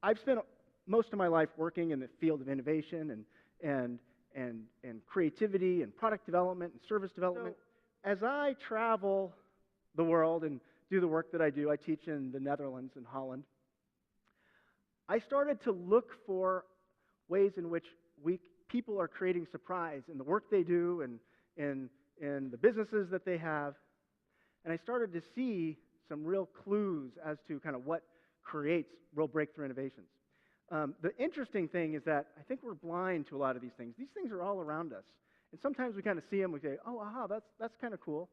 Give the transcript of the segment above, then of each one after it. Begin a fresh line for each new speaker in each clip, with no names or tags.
I've spent most of my life working in the field of innovation and creativity and product development and service development. So, as I travel the world and do the work that I do, I teach in the Netherlands and Holland, I started to look for ways in which people are creating surprise in the work they do and in the businesses that they have. And I started to see some real clues as to kind of what creates real breakthrough innovations. The interesting thing is that I think we're blind to a lot of these things. These things are all around us. And sometimes we kind of see them, we say, oh, aha, that's kind of cool.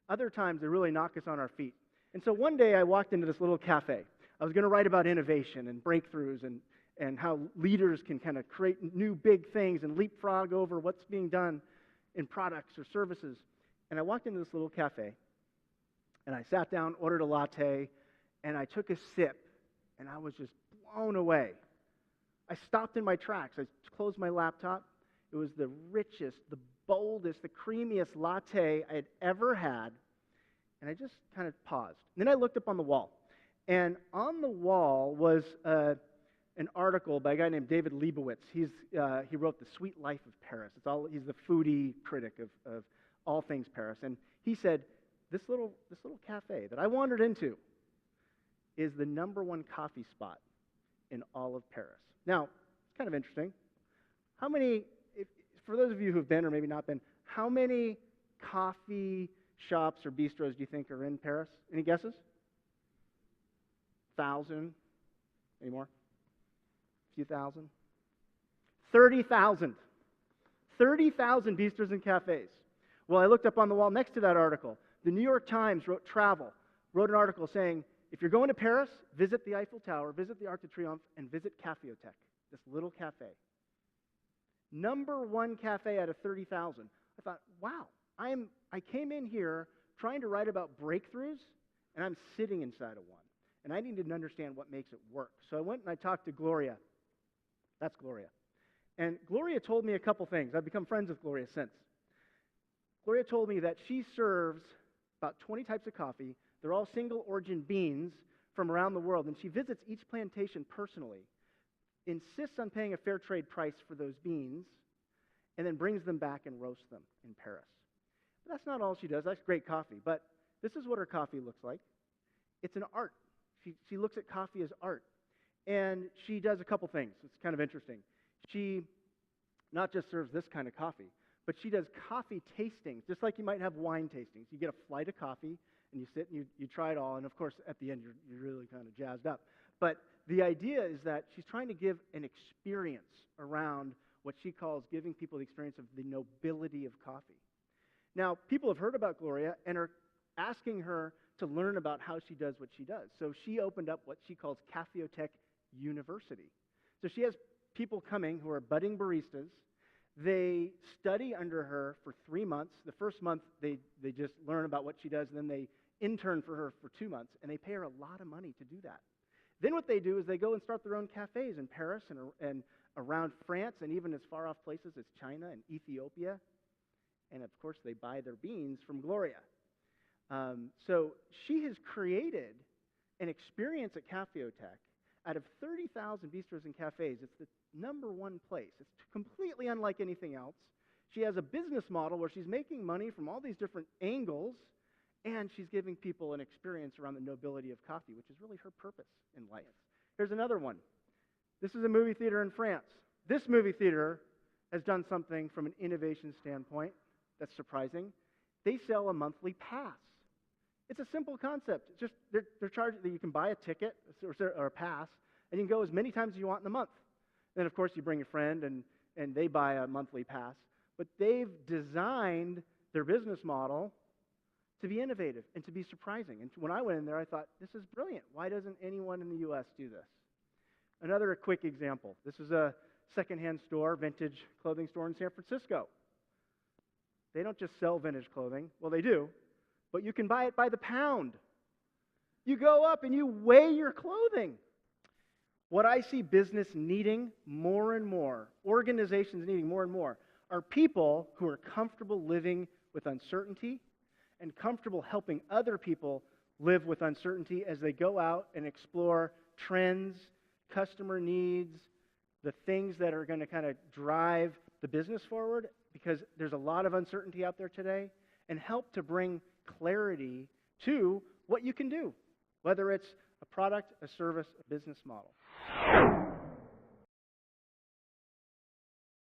Other times they really knock us on our feet. And so one day I walked into this little cafe. I was going to write about innovation and breakthroughs and how leaders can kind of create new big things and leapfrog over what's being done in products or services. And I walked into this little cafe, and I sat down, ordered a latte, and I took a sip, and I was just blown away. I stopped in my tracks. I closed my laptop. It was the richest, the boldest, the creamiest latte I had ever had, and I just kind of paused. And then I looked up on the wall, and on the wall was an article by a guy named David Leibowitz. He wrote The Sweet Life of Paris. He's the foodie critic of all things Paris. And he said, this little cafe that I wandered into is the #1 coffee spot in all of Paris. Now, it's kind of interesting. How many, for those of you who've been or maybe not been, how many coffee shops or bistros do you think are in Paris? Any guesses? 1,000? Any more? A few thousand? 30,000. 30,000 bistros and cafes. Well, I looked up on the wall next to that article. The New York Times wrote an article saying, if you're going to Paris, visit the Eiffel Tower, visit the Arc de Triomphe, and visit Cafeotheque, this little cafe. #1 cafe out of 30,000. I thought, wow, I came in here trying to write about breakthroughs, and I'm sitting inside of one. And I needed to understand what makes it work. So I went and I talked to Gloria. That's Gloria. And Gloria told me a couple things. I've become friends with Gloria since. Gloria told me that she serves about 20 types of coffee. They're all single origin beans from around the world, and she visits each plantation personally, insists on paying a fair trade price for those beans, and then brings them back and roasts them in Paris. But that's not all she does. That's great coffee, but this is what her coffee looks like. It's an art. She looks at coffee as art, and she does a couple things. It's kind of interesting. She not just serves this kind of coffee, but she does coffee tastings, just like you might have wine tastings. You get a flight of coffee, and you sit and you try it all, and of course, at the end, you're really kind of jazzed up. But the idea is that she's trying to give an experience around what she calls giving people the experience of the nobility of coffee. Now, people have heard about Gloria and are asking her to learn about how she does what she does. So she opened up what she calls Cafeotheque University. So she has people coming who are budding baristas. They study under her for 3 months. The first month, they just learn about what she does, and then they intern for her for 2 months, and they pay her a lot of money to do that. Then what they do is they go and start their own cafes in Paris and around France, and even as far off places as China and Ethiopia. And of course, they buy their beans from Gloria. So she has created an experience at Cafeotheque. Out of 30,000 bistros and cafes, it's the #1 place. It's completely unlike anything else. She has a business model where she's making money from all these different angles, and she's giving people an experience around the nobility of coffee, which is really her purpose in life. Here's another one. This is a movie theater in France. This movie theater has done something from an innovation standpoint that's surprising. They sell a monthly pass. It's a simple concept. It's just they're charging that you can buy a ticket or a pass, and you can go as many times as you want in the month. Then, of course, you bring a friend, and they buy a monthly pass. But they've designed their business model to be innovative and to be surprising. And when I went in there, I thought, this is brilliant. Why doesn't anyone in the U.S. do this? Another quick example. This is a secondhand store, vintage clothing store in San Francisco. They don't just sell vintage clothing. Well, they do. But you can buy it by the pound. You go up and you weigh your clothing. What I see business needing more and more, organizations needing more and more, are people who are comfortable living with uncertainty and comfortable helping other people live with uncertainty as they go out and explore trends, customer needs, the things that are going to kind of drive the business forward, because there's a lot of uncertainty out there today, and help to bring clarity to what you can do, whether it's a product, a service, a business model.